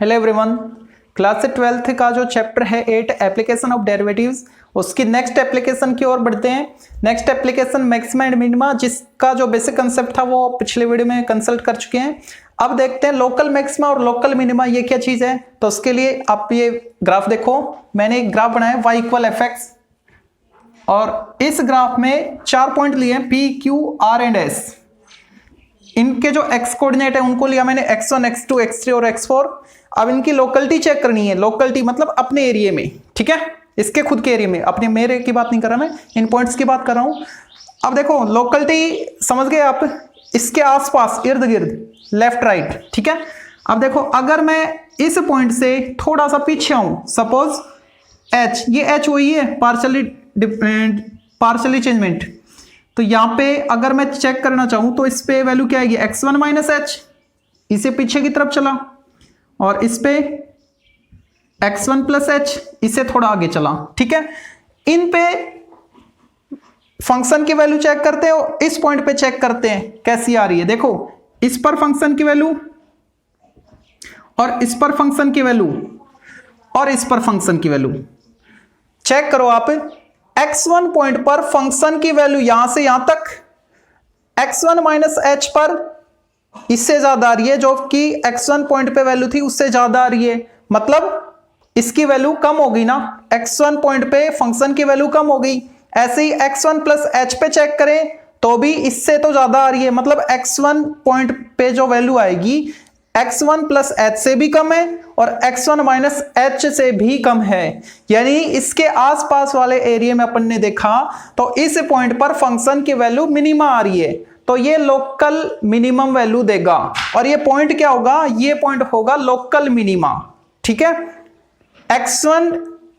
Hello everyone, class 12th का जो chapter है 8 एप्लीकेशन ऑफ डेरिवेटिव्स, उसकी नेक्स्ट एप्लीकेशन की ओर बढ़ते हैं। Next application maxima and minima, जिसका जो बेसिक कंसेप्ट था वो पिछले वीडियो में कंसल्ट कर चुके हैं। अब देखते हैं लोकल मैक्सिमा और लोकल मिनिमा ये क्या चीज है। तो उसके लिए आप ये ग्राफ देखो, मैंने एक ग्राफ बनाया y = fx और इस ग्राफ में 4 पॉइंट लिए p, q, r and s। इनके जो x कोऑर्डिनेट है उनको लिया मैंने x1, x2, x3 और x4। अब इनकी लोकलिटी चेक करनी है। लोकलिटी मतलब अपने एरिया में, ठीक है, इसके खुद के एरिया में, अपने मेरे की बात नहीं कर रहा मैं, इन पॉइंट्स की बात कर रहा हूं। अब देखो लोकलिटी समझ गए आप, इसके आसपास इर्द गिर्द लेफ्ट राइट, ठीक है। अब देखो अगर मैं इस पॉइंट से थोड़ा सा पीछे आऊं, सपोज h, ये h वही है पार्शियली चेंजमेंट, तो यहां पे अगर मैं चेक करना चाहूं तो इस पे वैल्यू क्या आएगी, x1 - h, इसे पीछे की तरफ चला, और इस पे x1 + h, इसे थोड़ा आगे चला, ठीक है। इन पे फंक्शन की वैल्यू चेक करते हैं और इस पॉइंट पे चेक करते हैं कैसी आ रही है। देखो इस पर फंक्शन की वैल्यू और इस पर फंक्शन की वैल्यू और इस पर फंक्शन की वैल्यू चेक करो आप। x1 पॉइंट पर फंक्शन की वैल्यू यहां से यहां तक x1 - h पर इससे ज्यादा आ रही है, जो कि x1 पॉइंट पे वैल्यू थी उससे ज्यादा आ रही है, मतलब इसकी वैल्यू कम होगी ना। x1 पॉइंट पे फंक्शन की वैल्यू कम हो गई। ऐसे ही x1 + h पे चेक करें तो भी इससे तो ज्यादा आ रही है, मतलब x1 पॉइंट पे जो वैल्यू आएगी x1 + h से भी कम है और x1 - h से भी कम है। यानी इसके आसपास वाले एरिया में अपन ने देखा तो इस पॉइंट पर फंक्शन की वैल्यू मिनिमा आ रही है, तो ये लोकल मिनिमम वैल्यू देगा। और ये पॉइंट क्या होगा, ये पॉइंट होगा लोकल मिनिमा, ठीक है। x1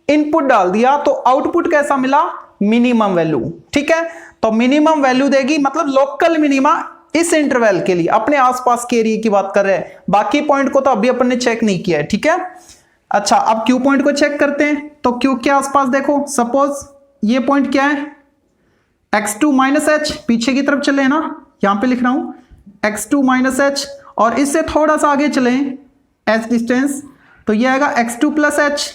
इनपुट डाल दिया तो आउटपुट कैसा मिला, मिनिमम वैल्यू, ठीक है। तो मिनिमम वैल्यू देगी, मतलब लोकल मिनिमा इस इंटरवल के लिए, अपने आसपास के एरिया की बात कर रहे हैं। बाकी पॉइंट को तो अभी अपन ने चेक नहीं किया है, ठीक है। अच्छा अब Q पॉइंट को चेक करते हैं। तो Q के आसपास देखो, सपोज ये पॉइंट क्या है, x2 - h, पीछे की तरफ चले ना, यहां पे लिख रहा हूं x2 - h, और इससे थोड़ा सा आगे चले h डिस्टेंस, तो ये आएगा x2 + h।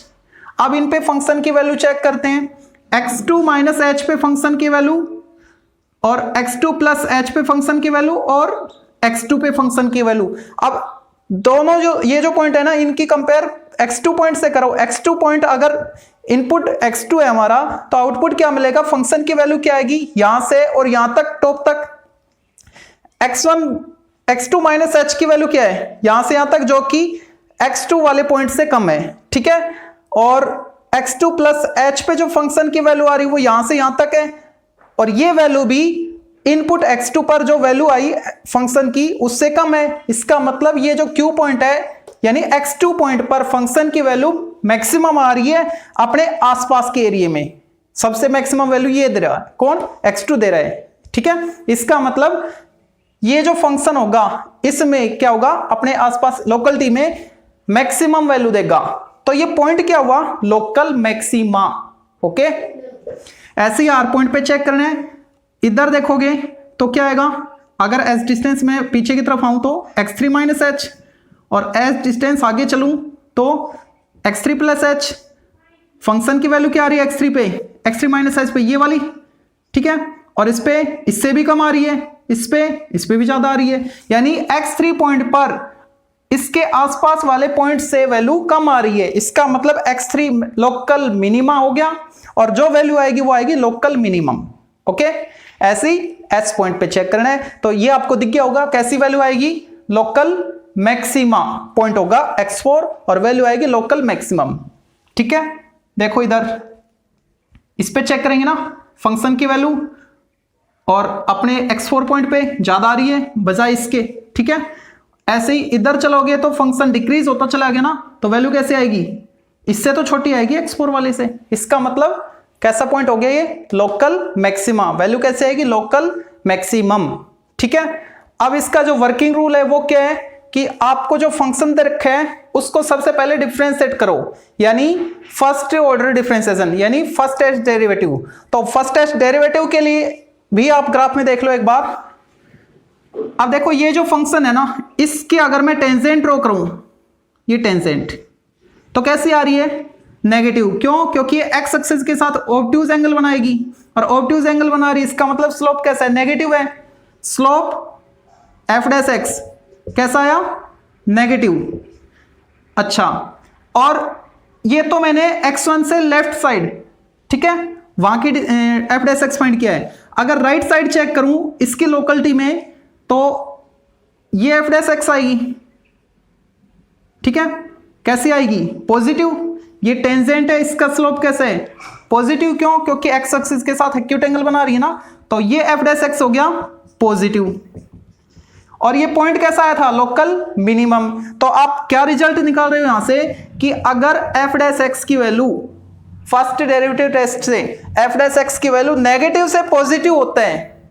अब इन पे फंक्शन की वैल्यू चेक करते हैं, x2 - h पे फंक्शन की वैल्यू और x2 + h पे फंक्शन की वैल्यू और x2 पे फंक्शन की वैल्यू। अब दोनों जो ये जो पॉइंट है ना, इनकी कंपेयर x2 पॉइंट से करो। x2 पॉइंट अगर इनपुट x2 है हमारा, तो आउटपुट क्या मिलेगा, फंक्शन की वैल्यू क्या आएगी, यहां से और यहां तक टॉप तक x2 - h की वैल्यू क्या है, यहां से यहां तक, जो कि x2 वाले पॉइंट से कम है, ठीक है। और x2 + h पे जो फंक्शन की वैल्यू आ रही है वो यहां से यहां तक है, और ये वैल्यू भी इनपुट x2 पर जो वैल्यू आई फंक्शन की उससे कम है। इसका मतलब ये जो Q पॉइंट है, यानी x2 पॉइंट पर फंक्शन की वैल्यू मैक्सिमम आ रही है अपने आसपास के एरिया में। सबसे मैक्सिमम वैल्यू ये दे रहा है, कौन, x2 दे रहा है, ठीक है। इसका मतलब ये जो फंक्शन होगा इसमें क्या होगा, अपने आसपास लोकलिटी में मैक्सिमम वैल्यू देगा। तो ये पॉइंट क्या हुआ, लोकल मैक्सिमा, ओके। ऐसे ही R पॉइंट पे चेक करना है। इधर देखोगे तो क्या आएगा, अगर s डिस्टेंस में पीछे की तरफ आऊं तो x3 - h, और s डिस्टेंस आगे चलूं तो x3 + h। फंक्शन की वैल्यू क्या आ रही है x3 पे, x3 - h पे ये वाली, ठीक है। और इस पे इससे भी कम आ रही है, इस पे भी ज्यादा आ रही है। यानी x3 पॉइंट पर इसके आसपास वाले पॉइंट से वैल्यू कम आ रही है। इसका मतलब x3 लोकल मिनिमा हो गया, और जो वैल्यू आएगी वो आएगी लोकल मिनिमम, ओके। ऐसे ही s पॉइंट पे चेक करना है, तो ये आपको दिख गया होगा कैसी वैल्यू आएगी, लोकल मैक्सिमा पॉइंट होगा x4 और वैल्यू आएगी लोकल मैक्सिमम, ठीक है। देखो इधर इस पे चेक करेंगे ना, फंक्शन की वैल्यू और अपने x4 पॉइंट पे ज्यादा आ रही है बजाय इसके, ठीक है। ऐसे ही इधर चलोगे तो फंक्शन डिक्रीज होता चला गया ना, तो वैल्यू कैसे आएगी, इससे तो छोटी आएगी x4 वाले से। इसका मतलब कैसा पॉइंट हो गया ये, लोकल मैक्सिमा। वैल्यू कैसे आएगी, लोकल मैक्सिमम, ठीक है। अब इसका जो वर्किंग रूल है वो क्या है कि आपको जो फंक्शन दे रखा है उसको सबसे पहले डिफरेंशिएट करो, यानी फर्स्ट ऑर्डर डिफरेंशिएशन, यानी फर्स्ट एज डेरिवेटिव। तो फर्स्ट एज डेरिवेटिव के लिए भी आप ग्राफ में देख लो एक बार। अब देखो ये जो फंक्शन है ना, इसके अगर मैं टेंजेंट ड्रॉ करूं ये टेंजेंट, तो कैसी आ रही है? नेगेटिव। क्यों? क्योंकि ये एक्स एक्सिस के साथ ऑब्ट्यूज एंगल बनाएगी, और ऑब्ट्यूज एंगल बना रही है, इसका मतलब स्लोप कैसा है? नेगेटिव है। स्लोप एफ डैश एक्स कैसा आया? नेगेटिव। अच्छा, और ये तो मैंने x1 से लेफ्ट साइड, ठीक है, वहां की एफ डैश एक्स फाइंड किया है। अगर राइट साइड चेक करूं इसकी लोकेलिटी में, तो ये एफ डैश एक्स आएगी, ठीक है। कैसी आएगी? पॉजिटिव। ये टेंजेंट है, इसका स्लोप कैसे है? पॉजिटिव। क्यों? क्योंकि एक्स एक्सिस के साथ एक्यूट एंगल बना रही है ना, तो ये एफ डैश एक्स हो गया पॉजिटिव। और ये पॉइंट कैसा आया था? Local minimum. तो आप क्या रिजल्ट निकाल रहे हो यहां से कि अगर एफ डैश एक्स की वैल्यू फर्स्ट डेरिवेटिव टेस्ट से एफ डैश एक्स की वैल्यू नेगेटिव से पॉजिटिव होते हैं,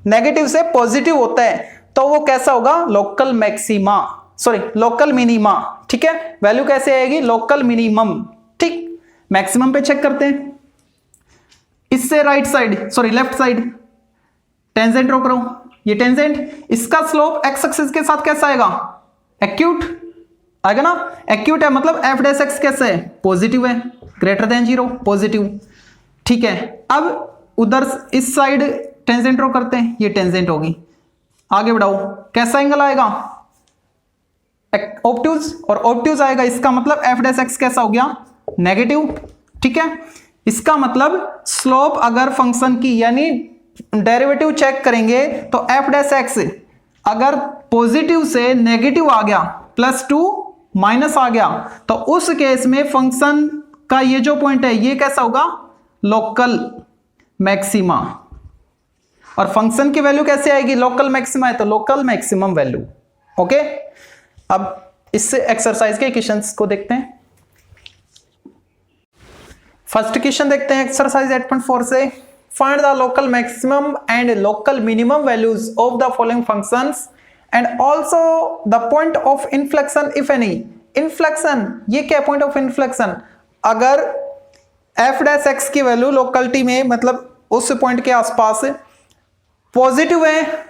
नेगेटिव से पॉजिटिव होता है, तो वो कैसा होगा? Local maxima, sorry local minima, ठीक है। वैल्यू कैसे आएगी? लोकल मिनिमम, ठीक। मैक्सिमम पे चेक करते हैं। इससे right side, sorry left side, tangent draw करो, ये टेंजेंट, इसका स्लोप एक्स एक्सिस के साथ कैसा आएगा? एक्यूट आएगा ना। एक्यूट है मतलब एफ डैश एक्स कैसे है? पॉजिटिव है, ग्रेटर देन 0, पॉजिटिव, ठीक है। अब उधर इस साइड टेंजेंट ड्रॉ करते हैं, ये टेंजेंट होगी। आगे बढ़ाओ, कैसा एंगल आएगा? ऑब्ट्यूज, और ऑब्ट्यूज आएगा, इसका मतलब एफ डैश एक्स कैसा हो गया? नेगेटिव, ठीक है। इसका मतलब स्लोप अगर फंक्शन की यानी डेरिवेटिव चेक करेंगे तो एफ डैश एक्स अगर पॉजिटिव से नेगेटिव आ गया, +2 माइनस आ गया, तो उस केस में फंक्शन का ये जो पॉइंट है ये कैसा होगा? Local maxima. और फंक्शन की वैल्यू कैसे आएगी? लोकल मैक्सिमा है तो लोकल मैक्सिमम वैल्यू। ओके, अब इससे एक्सरसाइज के क्वेश्चंस को देखते हैं। फर्स्ट क्वेश्चन देखते हैं एक्सरसाइज 8.4 से। Find the local maximum and local minimum values of the following functions and also the point of inflection if any. Inflection, ये क्या पॉइंट ऑफ इन्फ्लेक्शन? अगर एफ डैश एक्स की वैल्यू लोकलिटी में मतलब उस पॉइंट के आसपास पॉजिटिव है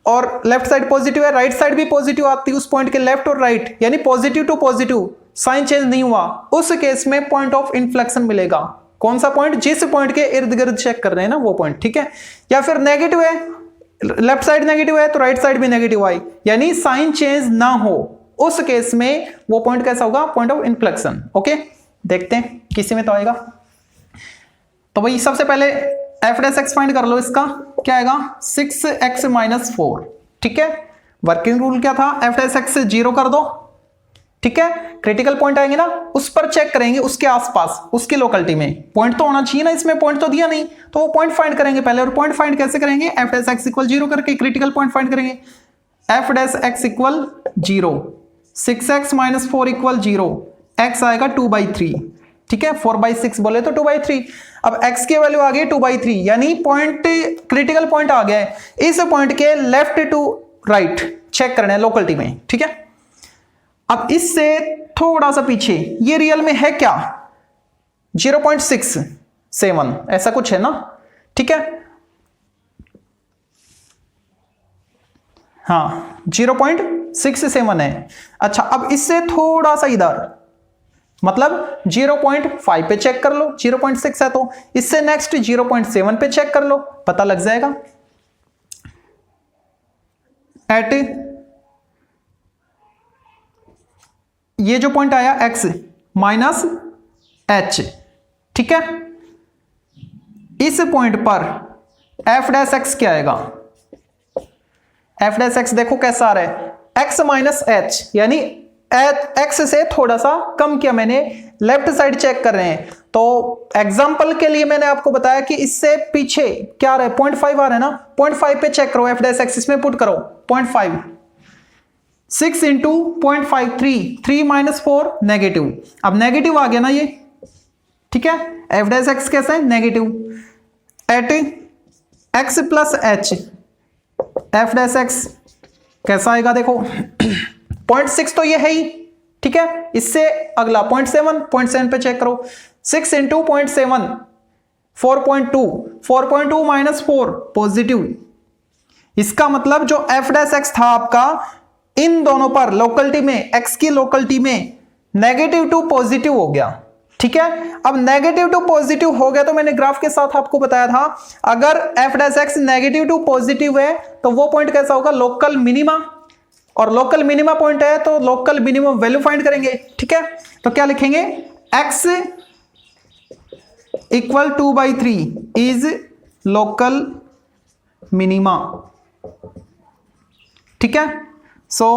और लेफ्ट साइड पॉजिटिव है, राइट साइड भी पॉजिटिव आती है उस पॉइंट के लेफ्ट और राइट, यानी positive to positive, sign change नहीं हुआ, उस केस में पॉइंट ऑफ इन्फ्लेक्शन मिलेगा। कौन सा पॉइंट? जिस पॉइंट के इर्द गिर्द चेक कर रहे हैं ना वो पॉइंट, ठीक है। या फिर नेगेटिव है, लेफ्ट साइड नेगेटिव है तो राइट साइड भी नेगेटिव आई, यानी साइन चेंज ना हो, उस केस में वो पॉइंट कैसा होगा? Point of inflection. ओके, देखते हैं किसी में तो आएगा। तो भाई सबसे पहले एफ डैश एक्स फाइंड कर लो, इसका क्या आएगा? 6x - 4, ठीक है। वर्किंग रूल क्या था? एफ डैश एक्स से 0 कर दो, ठीक है। क्रिटिकल पॉइंट आएंगे ना उस पर चेक करेंगे, उसके आसपास उसकी लोकेलिटी में पॉइंट तो होना चाहिए ना, इसमें पॉइंट तो दिया नहीं, तो वो पॉइंट फाइंड करेंगे पहले। और पॉइंट फाइंड कैसे करेंगे? एफ डैश एक्स इक्वल 0 करके क्रिटिकल पॉइंट फाइंड करेंगे। F dash x equal 0, 6x - 4 equal 0, x आएगा 2/3, ठीक है। 4/6 बोले तो 2/3। अब x की वैल्यू आ गई 2/3, यानी पॉइंट क्रिटिकल पॉइंट आ गया है। इस पॉइंट के लेफ्ट टू राइट चेक करना है लोकेलिटी में, ठीक है। अब इससे थोड़ा सा पीछे ये रियल में है क्या? 0.67 ऐसा कुछ है ना, ठीक है। हाँ 0.67 है। अच्छा, अब इससे थोड़ा सा इधर मतलब 0.5 पे चेक कर लो, 0.6 है तो इससे नेक्स्ट 0.7 पे चेक कर लो, पता लग जाएगा। एट ये जो पॉइंट आया x - h, ठीक है, इस पॉइंट पर f डैश x क्या आएगा? f डैश x देखो कैसा आ रहा है, x - h, यानी x से थोड़ा सा कम किया मैंने, लेफ्ट साइड चेक कर रहे हैं। तो एग्जांपल के लिए मैंने आपको बताया कि इससे पीछे क्या आ रहा है? 0.5 आ रहा है ना, 0.5 पे चेक करो, f डैश x इसमें पुट करो 0.5, 6 × 0.5 3 - 4 नेगेटिव। अब नेगेटिव आ गया ना ये, ठीक है। f डैश x कैसा है? Negative. At x + h f dash x कैसा आएगा? देखो 0.6 तो ये है ही, ठीक है। इससे अगला 0.7 पे चेक करो, 6 × 0.7 4.2, 4.2 - 4 पॉजिटिव। इसका मतलब जो f डैश x था आपका इन दोनों पर लोकलिटी में, x की लोकलिटी में नेगेटिव टू पॉजिटिव हो गया, ठीक है। अब नेगेटिव टू पॉजिटिव हो गया तो मैंने ग्राफ के साथ आपको बताया था, अगर f dash x negative to positive है तो वो पॉइंट कैसा होगा, लोकल मिनिमा, और लोकल मिनिमा पॉइंट है तो लोकल मिनिमम वैल्यू फाइंड करेंगे, ठीक है। तो क्या लिखेंगे, x equal 2/3 is local minima, ठीक है। So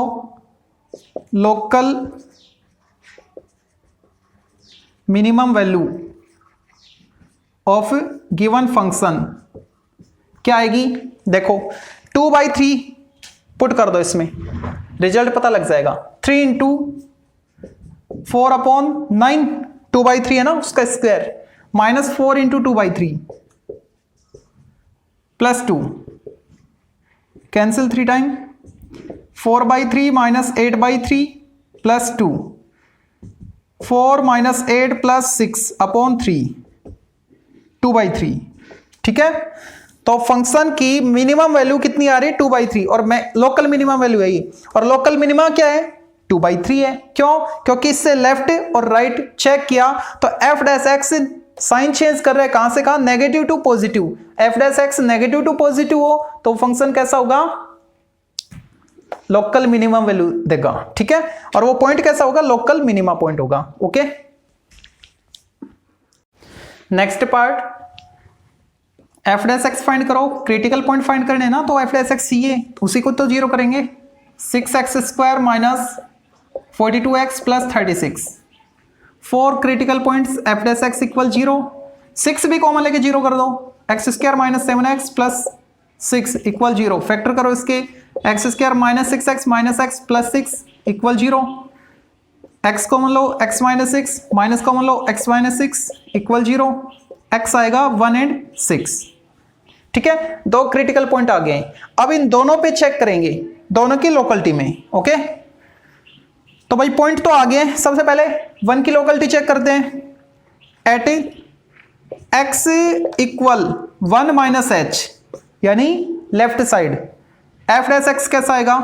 local minimum value of given function क्या आएगी, देखो 2/3 पुट कर दो, इसमें रिजल्ट पता लग जाएगा। 3 इंटू 4/9, 2/3 है ना उसका square, minus 4 into 2/3 plus 2, cancel 3 time, 4/3 minus 8/3 plus 2, 4 minus 8 plus 6/3, 2/3, ठीक है। तो फंक्शन की मिनिमम वैल्यू कितनी आ रही है, 2/3, और मैं लोकल मिनिमम वैल्यू है ये, और लोकल मिनिमा क्या है, 2/3 है। क्यों, क्योंकि इससे लेफ्ट और राइट चेक किया तो f dash x sign change कर रहे हैं, कहां से कहां, negative to positive. f dash x negative to positive हो तो फंक्शन कैसा होगा, लोकल मिनिमम वैल्यू देगा, ठीक है। और वो पॉइंट कैसा होगा, लोकल मिनिमा पॉइंट होगा, okay. Next part, f dash x find करो, क्रिटिकल पॉइंट फाइंड करने ना, तो f डैश x ये उसी को तो जीरो करेंगे, 6x² minus 42x plus 36, 4 critical points f dash x equal 0, 6 भी कॉमन लेके जीरो कर दो, x² minus 7x plus 6 equal 0, factor करो इसके, x² minus 6x minus x plus 6 equal 0, x common लो, x माइनस 6 माइनस कॉमन लो, x minus 6 equal 0, x आएगा 1 and 6, ठीक है। दो क्रिटिकल पॉइंट आ गए, अब इन दोनों पे चेक करेंगे, दोनों की लोकलिटी में, ओके। तो भाई पॉइंट तो आ गए, सबसे पहले 1 की लोकलिटी चेक करते हैं, at x equal 1 minus h, यानी left side, f dash x कैसा आएगा,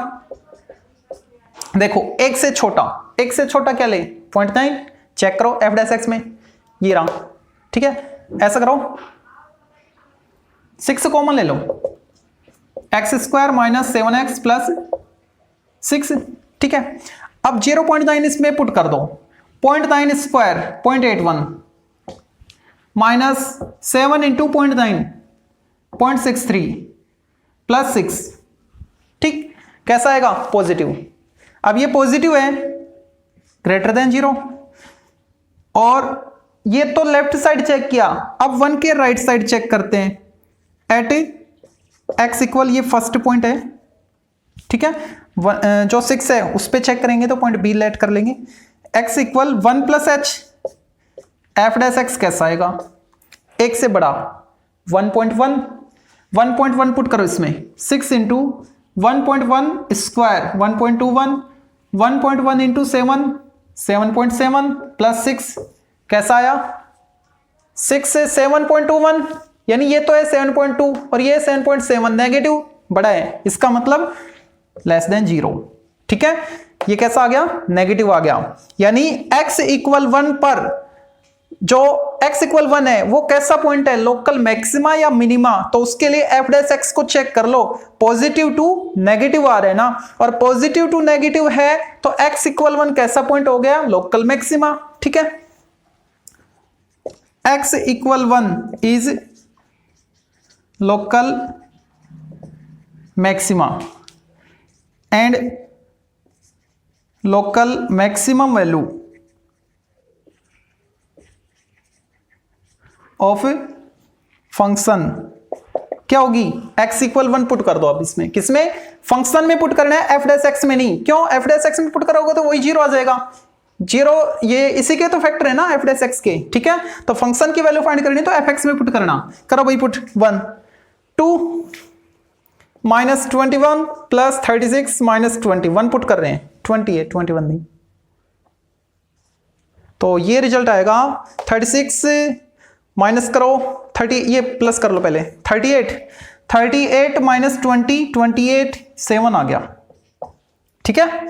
देखो एक से छोटा क्या ले, 0.9, चेक करो f डैश x में, ये रहा, ठीक है। ऐसा करो, 6 कॉमन ले लो, x² माइनस 7x प्लस 6, ठीक है। अब 0.9 इसमें पुट कर दो, 0.9 स्क्वायर 0.81 माइनस 7 इंटू 0.9 0.63 प्लस 6, ठीक, कैसा आएगा, पॉजिटिव। अब ये पॉजिटिव है, ग्रेटर देन 0, और ये तो लेफ्ट साइड चेक किया, अब 1 के राइट साइड चेक करते हैं, एट x इक्वल, ये फर्स्ट पॉइंट है, ठीक है, जो 6 है उस पे चेक करेंगे तो पॉइंट बी लेट कर लेंगे, x equal 1 plus h, f dash x कैसा आएगा, एक से बड़ा 1.1, 1.1 पुट करो इसमें, 6 इंटू 1.1 स्क्वायर 1.21, 1.1 इंटू 7 7.7 प्लस 6, कैसा आया, 6 से 7.21, यानी ये तो है 7.2 और ये 7.7, नेगेटिव बड़ा है, इसका मतलब लेस देन 0, ठीक है। ये कैसा आ गया, नेगेटिव आ गया, यानी x इक्वल 1 पर जो x इक्वल 1 है वो कैसा पॉइंट है, लोकल मैक्सिमा या मिनिमा, तो उसके लिए f डैश x को चेक कर लो, पॉजिटिव टू नेगेटिव आ रहे हैं ना, और पॉजिटिव टू नेगेटिव है तो x इक्वल 1 कैसा पॉइंट हो गया, लोकल मैक्सिमा, ठीक है। x equal 1 is local maxima and local maximum value of function क्या होगी, x इक्वल 1 पुट कर दो। अब इसमें किसमें, फंक्शन में पुट करना है, f डैश x में नहीं, क्यों, f डैश x में पुट करोगे तो वही 0 आ जाएगा, 0 ये इसी के तो फैक्टर है ना f डैश x के, ठीक है। तो फंक्शन की वैल्यू फाइंड करनी तो fx में पुट करना, करो भाई put, 1 2 minus 21 plus 36 minus 21 put कर रहे हैं, 20 है, 21 नहीं, तो ये रिजल्ट आएगा 36 माइनस करो 30, ये प्लस कर लो पहले, 38 माइनस 20 28 7 आ गया, ठीक है,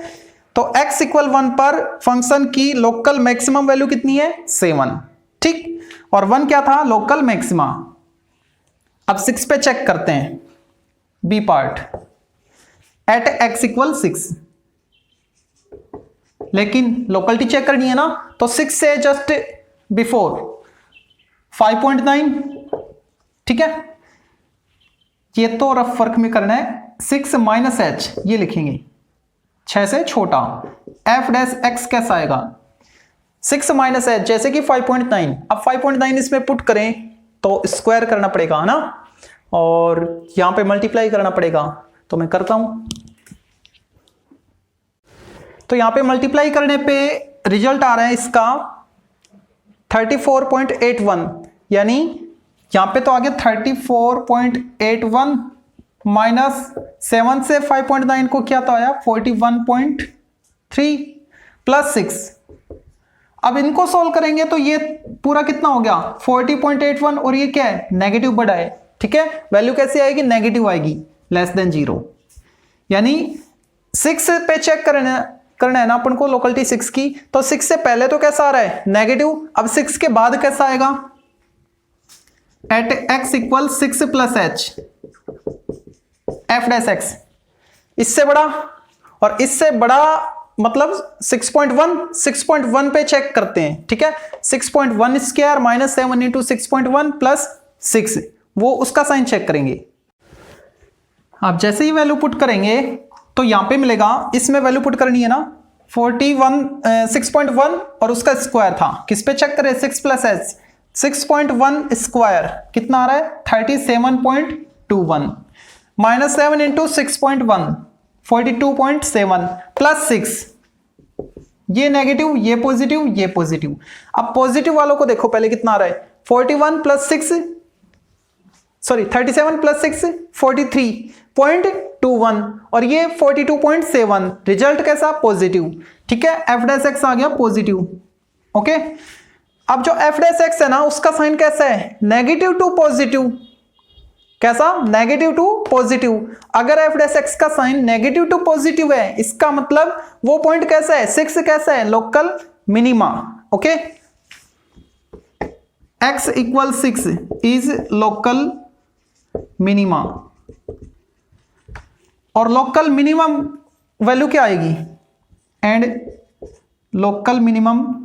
तो x इक्वल 1 पर फंक्शन की लोकल मैक्सिमम वैल्यू कितनी है 7, ठीक, और 1 क्या था लोकल मैक्सिमा। अब 6 पे चेक करते हैं, B part, at x equal 6, लेकिन लोकलिटी चेक करनी है ना, तो 6 से जस्ट बिफोर 5.9, ठीक है, ये तो रफ फर्क में करना है, 6 माइनस एच ये लिखेंगे 6 से छोटा, एफ डैश एक्स कैसा आएगा 6 माइनस एच जैसे कि 5.9, अब 5.9 इसमें पुट करें तो स्क्वायर करना पड़ेगा ना, और यहां पे मल्टीप्लाई करना पड़ेगा, तो मैं करता हूं। तो यहां पे मल्टीप्लाई करने पे रिजल्ट आ रहा है इसका 34.81, यानी यहां पे तो आ गया 34.81 माइनस 7 से 5.9 को क्या तो आया 41.3 प्लस 6। अब इनको सोल्व करेंगे तो ये पूरा कितना हो गया 40.81, और ये क्या है नेगेटिव बढ़ा है, ठीक है, वैल्यू कैसी आएगी नेगेटिव आएगी, लेस देन 0, यानी 6 पे चेक करना है ना अपन को लोकलिटी 6 की, तो 6 से पहले तो कैसा आ रहा है नेगेटिव, अब 6 के बाद कैसा आएगा, at x equal 6 plus h f dash x, इससे बड़ा, और इससे बड़ा मतलब 6.1 पे चेक करते हैं, ठीक है, 6.1 स्क्वायर माइनस 7 इंटू 6.1 प्लस 6, वो उसका साइन चेक करेंगे। आप जैसे ही वैल्यू पुट करेंगे तो यहां पे मिलेगा, इसमें वैल्यू पुट करनी है ना 6.1 और उसका स्क्वायर था, किस पे चेक करें 6 प्लस एच, 6.1 स्क्वायर कितना आ रहा है 37.21 माइनस 7 इंटू 6.1 42.7 प्लस 6, ये नेगेटिव ये पॉजिटिव ये पॉजिटिव। अब पॉजिटिव वालों को देखो पहले कितना आ रहा है 41 प्लस 6 सॉरी 37 प्लस 6 43.21 और ये 42.7, रिजल्ट कैसा पॉजिटिव, ठीक है, एफ डैश एक्स आ गया पॉजिटिव। ओके, अब जो एफ डैश एक्स है ना उसका साइन कैसा है नेगेटिव टू पॉजिटिव, कैसा नेगेटिव टू पॉजिटिव। अगर एफ डैश एक्स का साइन नेगेटिव टू पॉजिटिव है इसका मतलब वो पॉइंट कैसा है 6 कैसा है local minima. Okay, x equal 6 is local minima, और लोकल मिनिमम वैल्यू क्या आएगी, and local minimum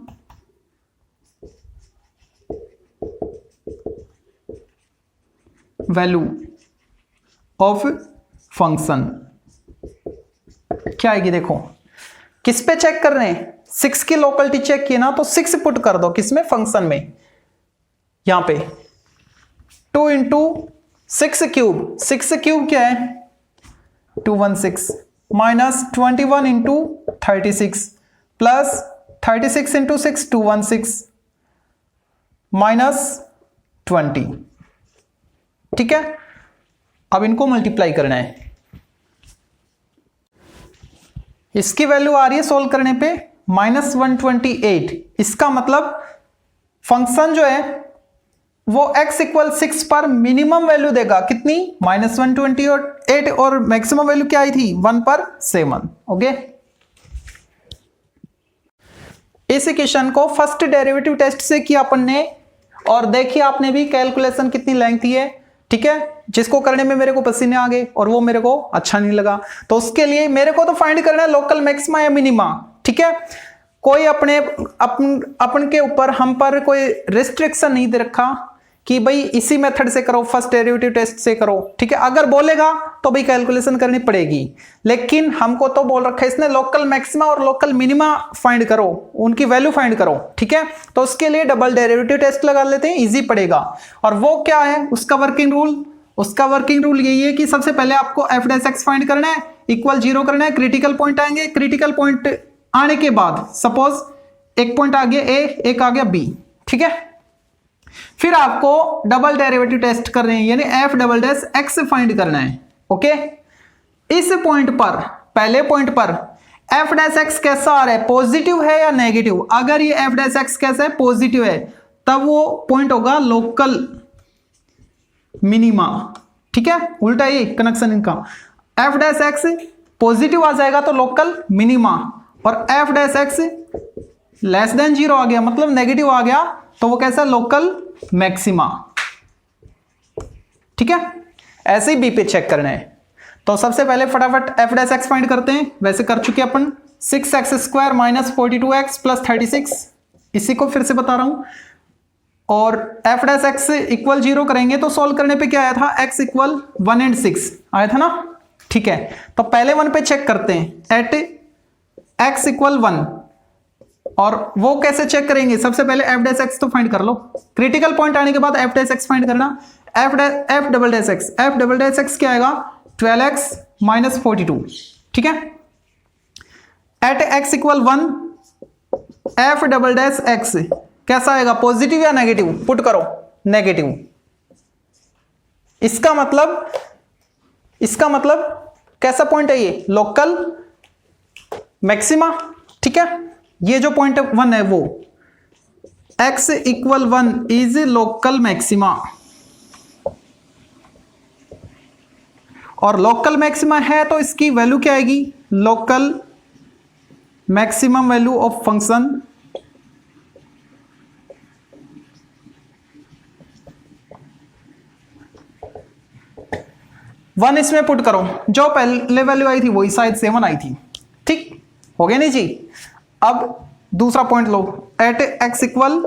value of function क्या आएगी, देखो किस पे चेक कर रहे हैं 6 की लोकलिटी चेक किए ना, तो 6 पुट कर दो किसमें फंक्शन में, यहां पे 2 इंटू 6 क्यूब, 6 क्यूब क्या है 216 minus 21 into 36 plus 36 into 6 216 minus 20, ठीक है। अब इनको मल्टीप्लाई करना है, इसकी वैल्यू आ रही है सोल्व करने पे माइनस 128, इसका मतलब फंक्शन जो है वो x इक्वल 6 पर मिनिमम वैल्यू देगा कितनी माइनस 128, और मैक्सिमम वैल्यू क्या आई थी 1 पर 7। ओके, इस इक्वेशन को फर्स्ट डेरिवेटिव टेस्ट से किया अपन ने, और देखिए आपने भी कैलकुलेशन कितनी लेंथी है, ठीक है, जिसको करने में मेरे को पसीने आ गए और वो मेरे को अच्छा नहीं लगा, तो उसके लिए मेरे को तो फाइंड करना है लोकल मैक्सिमा या मिनिमा, ठीक है। कोई अपन के ऊपर हम पर कोई रिस्ट्रिक्शन नहीं दे रखा कि भाई इसी मेथड से करो, फर्स्ट डेरिवेटिव टेस्ट से करो, ठीक है। अगर बोलेगा तो भाई कैलकुलेशन करनी पड़ेगी, लेकिन हमको तो बोल रखा है इसने लोकल मैक्सिमा और लोकल मिनिमा फाइंड करो, उनकी वैल्यू फाइंड करो, ठीक है। तो उसके लिए डबल डेरिवेटिव टेस्ट लगा लेते हैं, इजी पड़ेगा। और वो क्या है उसका वर्किंग रूल, उसका वर्किंग रूल यही है कि सबसे पहले आपको एफ डैश एक्स फाइंड करना है, इक्वल 0 करना है, क्रिटिकल पॉइंट आएंगे, क्रिटिकल पॉइंट आने के बाद सपोज एक पॉइंट आ गया ए, एक आ गया बी, ठीक है, फिर आपको डबल डेरिवेटिव टेस्ट करने हैं, यानी F double dash x find करना है। ओके, इस पॉइंट पर, पहले पॉइंट पर एफ डैश एक्स कैसा आ रहा है पॉजिटिव है या नेगेटिव, अगर ये एफ डैश एक्स कैसा है पॉजिटिव है तब वो पॉइंट होगा लोकल मिनिमा, ठीक है, उल्टा ये कनेक्शन इनका, एफ डैश एक्स पॉजिटिव आ जाएगा तो लोकल मिनिमा, और F dash x less than 0 आ गया मतलब नेगेटिव आ गया तो वो कैसा, लोकल मैक्सिमा। ठीक है, ऐसे ही बी पे चेक करना है। तो सबसे पहले फटाफट एफ डैश एक्स फाइंड करते हैं, वैसे कर चुके अपन। 6x² माइनस 42x प्लस 36, इसी को फिर से बता रहा हूं। और एफ डैश एक्स इक्वल 0 करेंगे तो सॉल्व करने पे क्या आया था, x इक्वल 1 and 6 आया था ना। ठीक है, तो पहले वन पे चेक करते हैं, एट x इक्वल 1, और वो कैसे चेक करेंगे, सबसे पहले एफ डैश एक्स तो फाइंड कर लो, क्रिटिकल पॉइंट आने के बाद एफ डैश एक्स फाइंड करना। एफ डबल डैश एक्स क्या आएगा, 12x माइनस 42। ठीक है, at x equal 1 f double dash x कैसा आएगा, पॉजिटिव या नेगेटिव, पुट करो नेगेटिव। इसका मतलब कैसा पॉइंट है ये, लोकल मैक्सिमा। ठीक है, ये जो पॉइंट 1 है वो x equal 1 is local maxima, और लोकल मैक्सिमा है तो इसकी वैल्यू क्या आएगी, local maximum value of function one इसमें पुट करो, जो पहले वैल्यू आई थी वही शायद 7 आई थी। ठीक हो गया नहीं जी। अब दूसरा पॉइंट लो, at x equal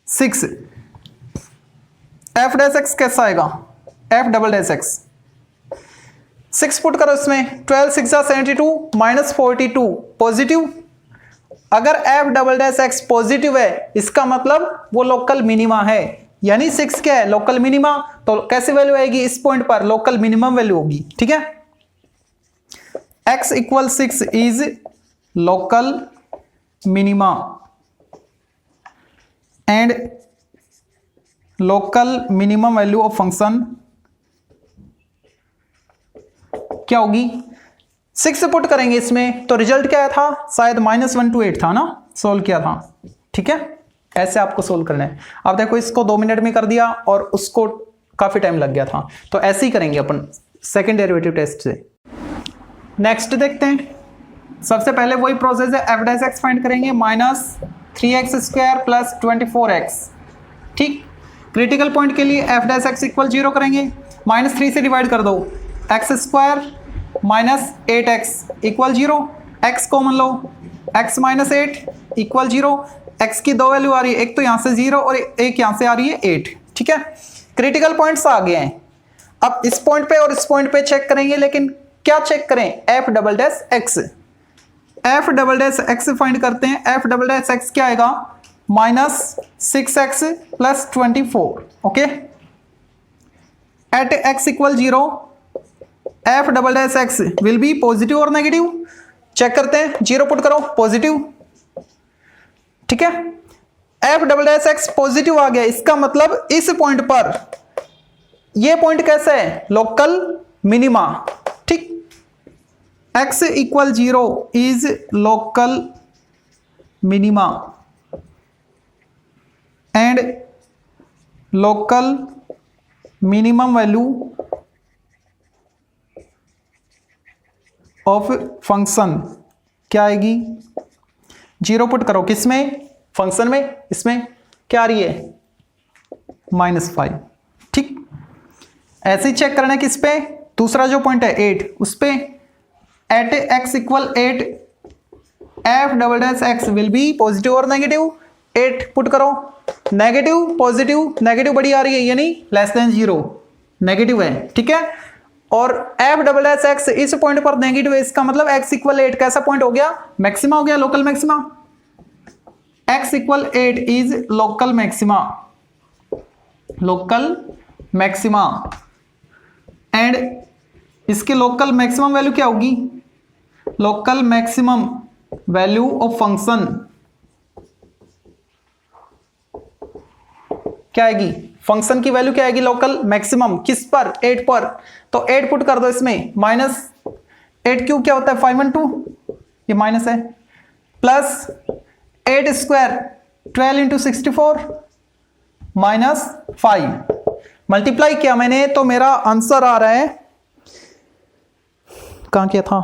6 F dash x कैसा आएगा, F double dash X 6 put करो इसमें, 12 6 72 माइनस 42 पॉजिटिव। अगर F double dash X positive है इसका मतलब वो लोकल मिनिमा है, यानी 6 क्या है, लोकल मिनिमा। तो कैसी वैल्यू आएगी इस पॉइंट पर, लोकल मिनिमम वैल्यू होगी। ठीक है, x equal 6 is local minima and local minimum value of function क्या होगी, 6 पुट करेंगे इसमें तो रिजल्ट क्या था, शायद -1 to 8 था ना, सोल्व किया था। ठीक है, ऐसे आपको सोल्व करना है। अब देखो इसको 2 मिनट में कर दिया और उसको काफी टाइम लग गया था, तो ऐसे ही करेंगे अपन सेकंड डेरिवेटिव टेस्ट से। नेक्स्ट देखते हैं, सबसे पहले वही प्रोसेस है, एफ डैश एक्स फाइंड करेंगे, -3x² प्लस 24x। ठीक, क्रिटिकल पॉइंट के लिए एफ डैश एक्स इक्वल 0 करेंगे, -3 से डिवाइड कर दो, x² minus 8x equal 0, x common लो, x माइनस 8 इक्वल 0। x की दो वैल्यू आ रही है, एक तो यहां से 0 और एक यहां से आ रही है 8। ठीक है, क्रिटिकल पॉइंट्स आ गए हैं। अब इस पॉइंट पे और इस पॉइंट पे चेक करेंगे, लेकिन क्या चेक करें, F double dash X. F double dash x find करते हैं, एफ डबल डैश एक्स क्या आएगा, -6x plus 24। Okay, at x equal 0 F double dash x will be positive और नेगेटिव, चेक करते हैं, 0 पुट करो, पॉजिटिव। ठीक है, F double dash X positive आ गया, इसका मतलब इस पॉइंट पर, ये पॉइंट कैसा है, लोकल मिनिमा। ठीक, x equal 0 is local minima and local minimum value of function क्या आएगी, 0 पुट करो, किसमें, फंक्शन में, इसमें क्या आ रही है, -5। ठीक, ऐसे ही चेक करना है किस पे, दूसरा जो पॉइंट है 8 उस पे, at x equal 8 f double dash x will be positive और नेगेटिव, 8 पुट करो, नेगेटिव पॉजिटिव, नेगेटिव बड़ी आ रही है यानी लेस देन 0, नेगेटिव है। ठीक है, और एफ डबल डैश एक्स इस पॉइंट पर नेगेटिव है, इसका मतलब x इक्वल 8 कैसा पॉइंट हो गया, मैक्सिमा हो गया, local maxima. x equal 8 is local maxima, local maxima and इसके लोकल मैक्सिमम वैल्यू क्या होगी, local maximum value of function क्या आएगी, फंक्शन की वैल्यू क्या आएगी, लोकल मैक्सिमम, किस पर, 8 पर। तो 8 पुट कर दो इसमें, -8 क्यों क्या होता है, 512, ये माइनस है, प्लस 8² 12 इंटू 64 -5 मल्टीप्लाई किया मैंने, तो मेरा आंसर आ रहा है, कहां किया था,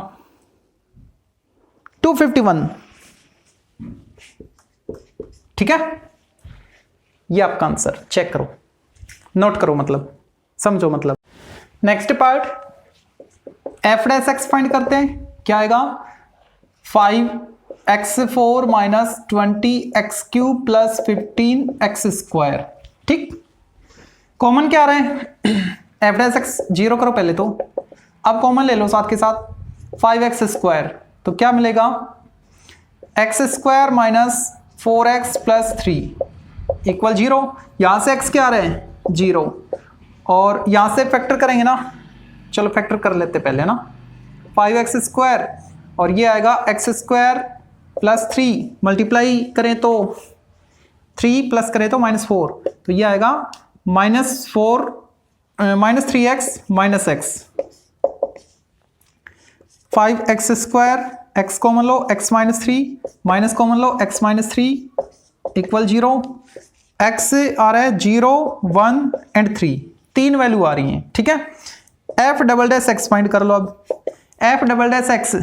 251। ठीक है, ये आपका आंसर, चेक करो, नोट करो, मतलब समझो। मतलब next part F dash x find करते हैं। क्या आएगा? 5x4 minus 20x³ plus 15x²। ठीक, कॉमन क्या आ रहा है? एफ डैश एक्स जीरो करो पहले तो, अब कॉमन ले लो साथ के साथ 5x², तो क्या मिलेगा? x² minus 4x plus 3 equal 0। यहां से x क्या आ रहे हैं? 0, और यहां से फैक्टर करेंगे ना, चलो फैक्टर कर लेते पहले ना। 5x² और ये आएगा x² प्लस 3, मल्टीप्लाई करें तो 3 प्लस करें तो -4, तो ये आएगा -3x minus x। 5x², x common लो, x माइनस 3, माइनस कॉमन लो, x माइनस 3 इक्वल 0। x आ रहा है 0, 1 एंड 3, 3 वैल्यू आ रही हैं। ठीक है, F double dash x find कर लो। अब f double dash x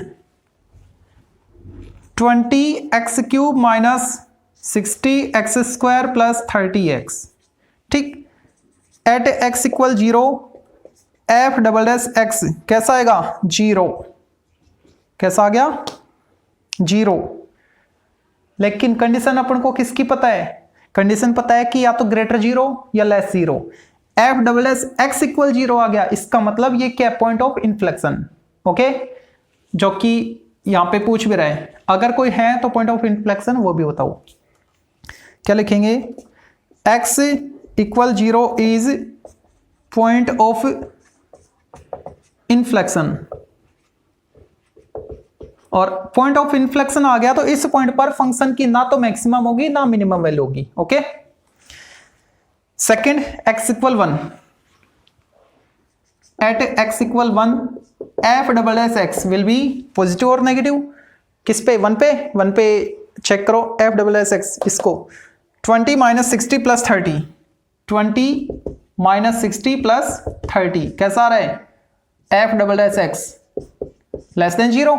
20x³ minus 60x² plus 30x। ठीक, at x equal 0 F double dash x कैसा आएगा? 0। कैसा आ गया? 0। लेकिन कंडीशन अपन को किसकी पता है? कंडीशन पता है कि या तो ग्रेटर 0 या less 0। F double dash x equal 0 आ गया, इसका मतलब ये क्या? Point of inflection. ओके, जो कि यहां पे पूछ भी रहे हैं, अगर कोई है तो पॉइंट ऑफ इन्फ्लेक्शन वो भी बताओ। क्या लिखेंगे? x equal 0 is point of inflection, और पॉइंट ऑफ इन्फ्लेक्शन आ गया तो इस पॉइंट पर फंक्शन की ना तो मैक्सिमम होगी ना मिनिमम वैल्यू होगी। Okay, second x equal 1, at x equal 1 f double dash x will be positive और नेगेटिव। किस पे? 1 पे। 1 पे चेक करो एफ डबल डैश एक्स, इसको 20 माइनस 60 प्लस 30, 20 माइनस 60 प्लस 30 कैसा आ रहा है? F double dash x less than 0,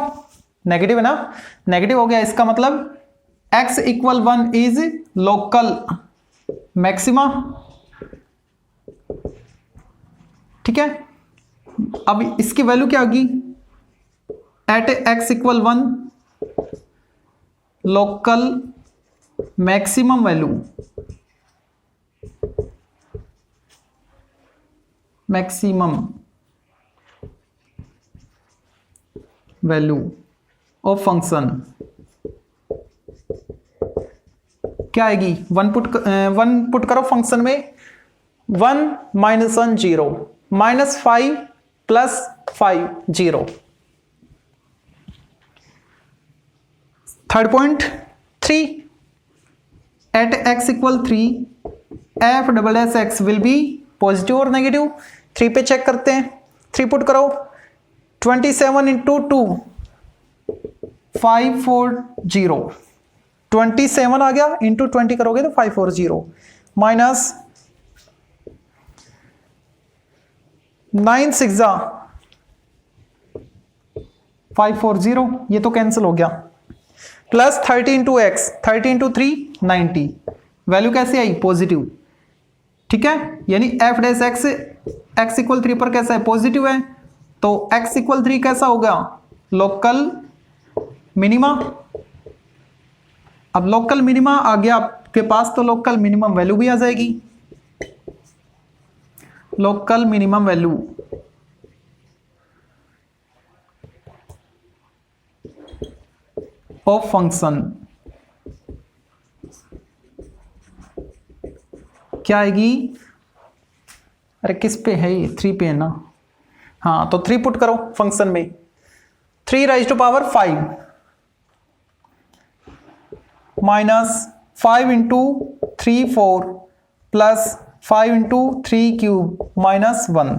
negative है ना, नेगेटिव हो गया। इसका मतलब x equal 1 is local maxima. ठीक है, अब इसकी वैल्यू क्या होगी? At x equal 1 local maximum value, maximum value of function क्या आएगी? 1 पुट करो फंक्शन में, 1 minus 1 0, -5 plus 5 0। Third point 3, at x equal 3 f double s x will be positive और नेगेटिव। 3 पे चेक करते हैं, 3 पुट करो, 27 इंटू 2 540, 27 आ गया, इंटू 20 करोगे तो 540, माइनस 9 6 540, ये तो कैंसिल हो गया, plus 30 into x, 30 into 3 90, value कैसे आई? पॉजिटिव। ठीक है, यानी F dash x x equal 3 पर कैसा है? पॉजिटिव है, तो x इक्वल 3 कैसा होगा? Local minima. अब लोकल मिनिमा आ गया आपके पास, तो लोकल मिनिमम वैल्यू भी आ जाएगी। Local minimum value of function क्या आएगी? अरे किस पे है ये? 3 पे है ना। हाँ, तो 3 पुट करो फंक्शन में, 3 raise to power 5 minus 5 into 3 4 plus 5 into 3 cube minus 1,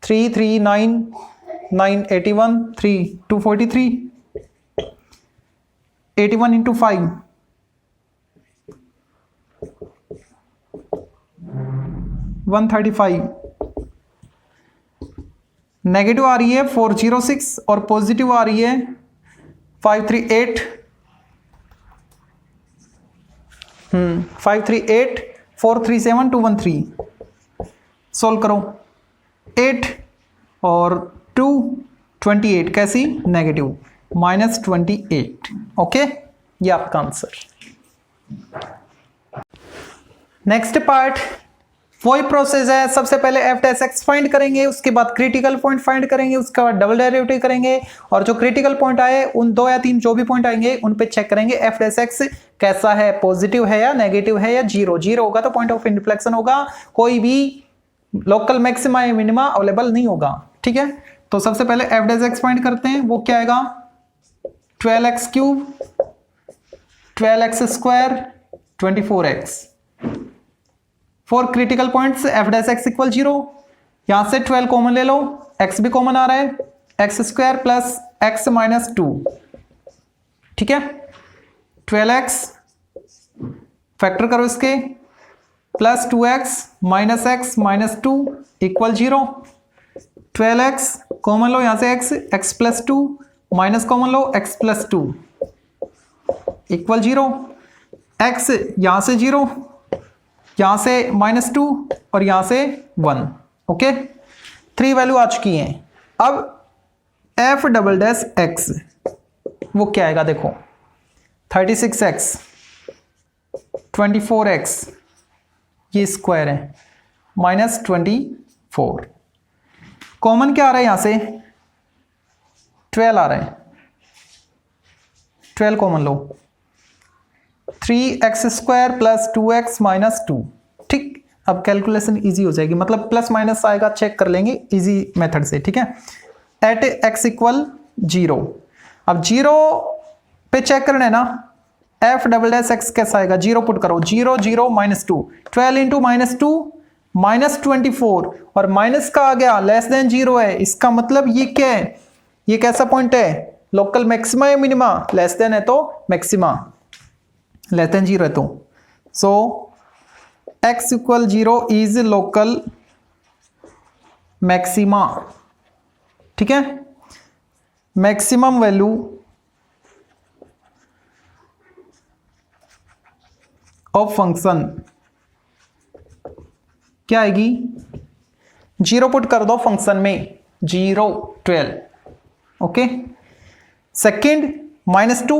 3 3 9 9 81 3 243, 81 into 5 135, negative आ रही है 406 और पॉजिटिव आ रही है 538 538 437 213। सोल्व करो 8 और 2 28 कैसी नेगेटिव -28। ओके, ये आपका आंसर। नेक्स्ट पार्ट वही प्रोसेस है। सबसे पहले एफ डैश एक्स फाइंड करेंगे, उसके बाद क्रिटिकल पॉइंट फाइंड करेंगे, उसके बाद डबल डेरिवेटिव करेंगे और जो क्रिटिकल पॉइंट आए उन 2 या 3 जो भी पॉइंट आएंगे उन पे चेक करेंगे एफ डैश एक्स कैसा है, पॉजिटिव है या नेगेटिव है या जीरो। जीरो होगा तो पॉइंट ऑफ इन्फ्लेक्शन होगा, कोई भी लोकल मैक्सिमा या मिनिमा अवेलेबल नहीं होगा। ठीक है, तो सबसे पहले एफ डैश एक्स फाइंड करते हैं। वो क्या आएगा 12x cube 12x square 24x। For critical points F dash x equal 0। यहां से 12 कॉमन ले लो, x भी कॉमन आ रहा है, X square plus X minus 2। ठीक है, 12x फैक्टर करो इसके plus 2x minus X minus 2 equal 0। 12x common लो यहां से x प्लस 2 माइनस कॉमन लो x प्लस 2 इक्वल 0। x यहां से 0, यहां से -2 और यहां से 1। ओके, 3 वैल्यू आ चुकी हैं। अब एफ डबल डैश एक्स वो क्या आएगा देखो 36x 24x ये स्क्वायर है -24। कॉमन क्या आ रहा है यहां से 12 आ रहा है, 12 कॉमन लो 3x square plus 2x minus 2। ठीक, अब कैलकुलेशन इजी हो जाएगी, मतलब प्लस माइनस आएगा चेक कर लेंगे इजी मेथड से। ठीक है, एट x इक्वल 0। अब 0 पे चेक करना है ना, एफ डबल डैश एक्स कैसा आएगा 0 पुट करो 0 0 -2 12 इंटू -2 -24 और माइनस का आ गया लेस देन 0 है। इसका मतलब ये क्या है, ये कैसा पॉइंट है लोकल मैक्सिमा या मिनिमा, लेस देन है तो मैक्सिमा, लेस देन 0 है तो। सो x equal 0 is local maxima. ठीक है, मैक्सिमम वैल्यू ऑफ फंक्शन क्या आएगी 0 पुट कर दो फंक्शन में 0 12। Okay, second -2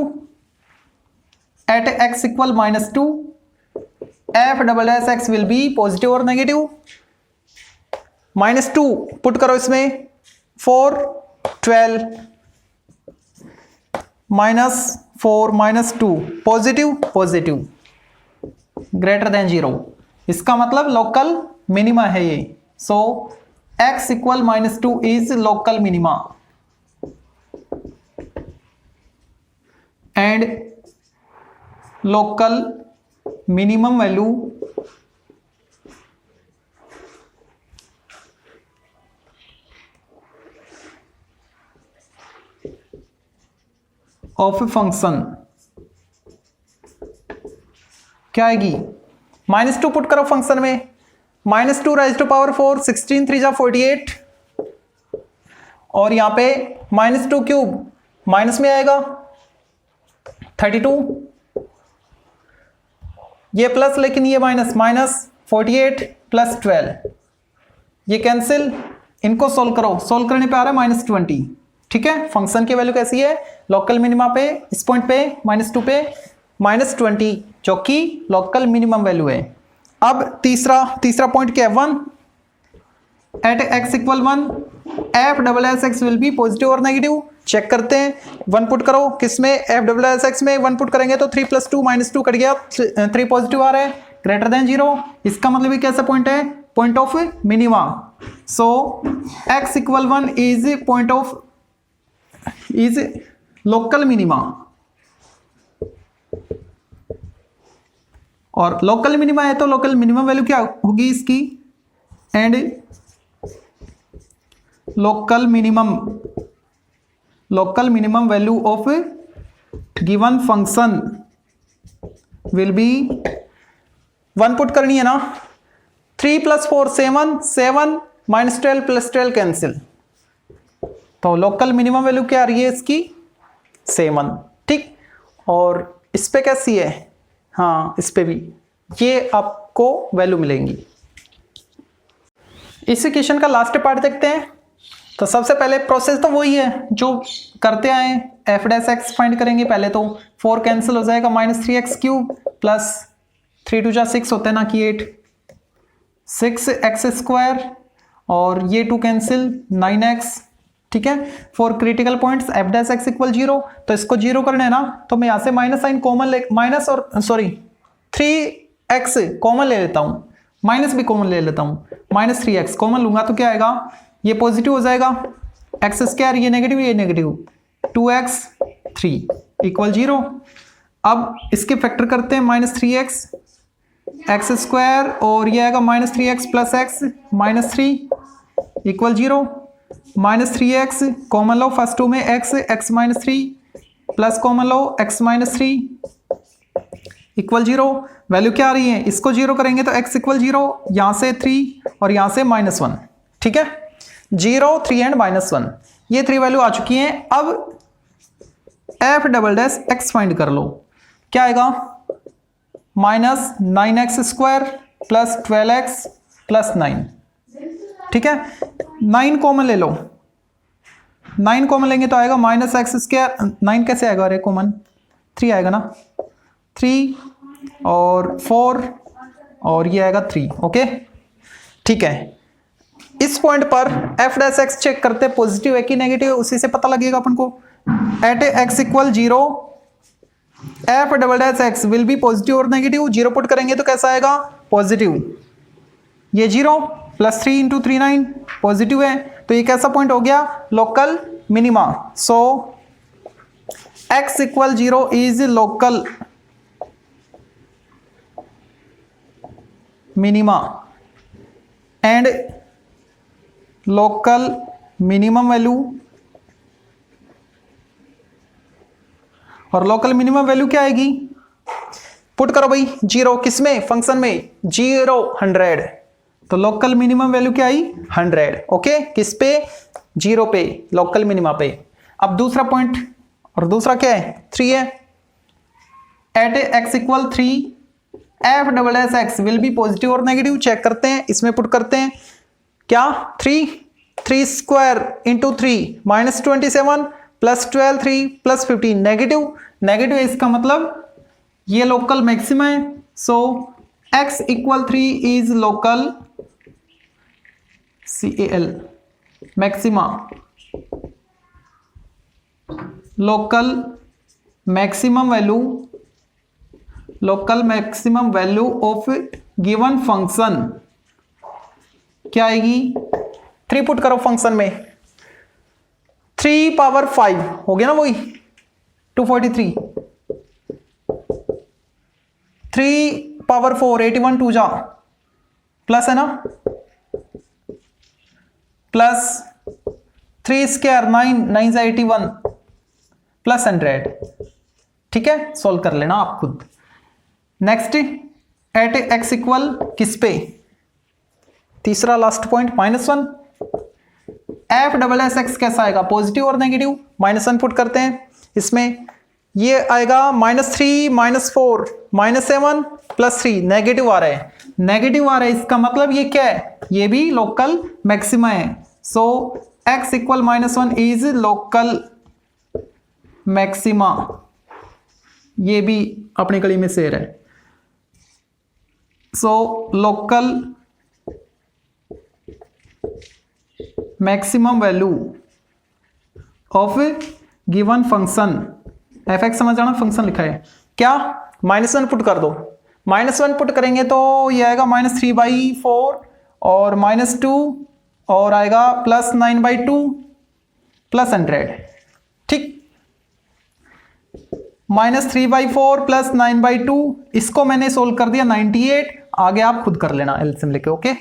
at x equal -2 f double dash x will be positive और नेगेटिव। -2 पुट करो इसमें 4 12 -4 -2 पॉजिटिव पॉजिटिव ग्रेटर देन 0, इसका मतलब लोकल मिनिमा है ये। सो x equal -2 is local minima and local minimum value of function क्या आएगी -2 put करो फंक्शन में -2 राइज टू पावर 4 16 3 जा 48 और यहां पे -2 क्यूब माइनस में आएगा 32, ये प्लस लेकिन ये माइनस -48 प्लस 12 ये कैंसिल, इनको सोल्व करो, सोल्व करने पे आ रहा है -20। ठीक है, फंक्शन की वैल्यू कैसी है लोकल मिनिमा पे इस पॉइंट पे -2 पे -20 जो कि लोकल मिनिमम वैल्यू है। अब तीसरा पॉइंट क्या है 1 at x equal 1 f double s x will be positive और नेगेटिव। चेक करते हैं 1 पुट करो किसमें एफ डबल एस एक्स में 1 पुट करेंगे तो 3 + 2 -2 कट गया 3 पॉजिटिव आ रहा है ग्रेटर देन 0। इसका मतलब ये कैसा पॉइंट है point of minima. So x equal 1 is point of is local minima और लोकल मिनिमा है तो लोकल मिनिमम वैल्यू क्या होगी इसकी and local minimum value of given function will be 1 put करनी है ना 3 + 4 7 7 -12 + 12 कैंसिल तो लोकल मिनिमम वैल्यू क्या आ रही है इसकी 7, ठीक। और इस पे कैसी है, हाँ इस पे भी ये आपको वैल्यू मिलेंगी। इस इक्वेशन का लास्ट पार्ट देखते हैं। तो सबसे पहले प्रोसेस तो वही है जो करते आए, एफ डैश एक्स फाइंड करेंगे पहले। तो 4 कैंसिल हो जाएगा, -3x³ प्लस 3 2 जा 6 होता है ना कि 8, 6x² और ये 2 कैंसिल 9x, ठीक है। For critical points F dash x equal 0, तो इसको 0 करना है ना, तो मैं यहां से माइनस साइन कॉमन ले, माइनस और सॉरी 3x कॉमन ले लेता हूं, माइनस भी कॉमन ले लेता हूं, -3x कॉमन लूंगा तो क्या आएगा, ये पॉजिटिव हो जाएगा, x², ये नेगेटिव, ये नेगेटिव, 2x3 इक्वल 0। अब इसके फैक्टर करते हैं, -3x x² और ये आएगा -3x plus x -3 equal 0, -3x common लो फर्स्ट टू में, x -3 प्लस कॉमन लो x -3 इक्वल 0। वैल्यू क्या आ रही है, इसको 0 करेंगे तो x इक्वल 0, यहां से 3 और यहां से -1, ठीक है। 0 3 एंड -1 ये 3 वैल्यू आ चुकी हैं। अब f double dash x find कर लो, क्या आएगा, -9x² प्लस 12x प्लस 9, ठीक है। 9 कॉमन ले लो, 9 कॉमन लेंगे तो आएगा -x², 9 कैसे आएगा, अरे कॉमन 3 आएगा ना, 3 और 4 और ये आएगा 3, ओके ठीक है। इस पॉइंट पर एफ डैश एक्स चेक करते हैं पॉजिटिव है कि नेगेटिव, उसी से पता लगेगा अपन को। At x equal 0 F double dash x will be positive और नेगेटिव, 0 पुट करेंगे तो कैसा आएगा, पॉजिटिव, ये 0 प्लस 3 इंटू 3 9 पॉजिटिव है, तो ये कैसा पॉइंट हो गया, local minima. So x equal 0 is local minima and local minimum value, और लोकल मिनिमम वैल्यू क्या आएगी, पुट करो भाई 0 किसमें, फंक्शन में, 0 100, तो लोकल मिनिमम वैल्यू क्या आई 100, ओके, किस पे, 0 पे, लोकल मिनिमा पे। अब दूसरा पॉइंट, और दूसरा क्या है 3 है, at x equal 3 f double s x will be positive और नेगेटिव, चेक करते हैं, इसमें पुट करते हैं, क्या 3² into 3 -27 plus 12 3 plus 15 negative, negative इसका मतलब ये लोकल मैक्सिमा है। So x equal 3 is local CAL maxima, local maximum value, local maximum value of given function क्या आएगी, 3 पुट करो फंक्शन में, 3 पावर 5 हो गया ना, वही 243, 3 पावर 4 81 2 जा प्लस है ना, प्लस 3² 9 9 जा 81 प्लस 100, ठीक है, सोल्व कर लेना आप खुद। नेक्स्ट एट x इक्वल किस पे, तीसरा last point -1, f double s x कैसा आएगा, पॉजिटिव और नेगेटिव, -1 पुट करते हैं, इसमें ये आएगा -3 -4 -7 प्लस 3 नेगेटिव आ रहा है, नेगेटिव आ रहा है, इसका मतलब ये क्या है, ये भी लोकल मैक्सिमा है। So x equal -1 is local maxima, ये भी अपनी कड़ी में शेर है। So local maximum value of given function F x, समझ जाना फंक्शन लिखा है क्या, -1 पुट कर दो, -1 पुट करेंगे तो ये आएगा -3/4 और -2 और आएगा +9/2 प्लस 100, ठीक, -3/4 प्लस 9/2, इसको मैंने सोल्व कर दिया 98, आगे आप खुद कर लेना एलसीएम लेके, ओके।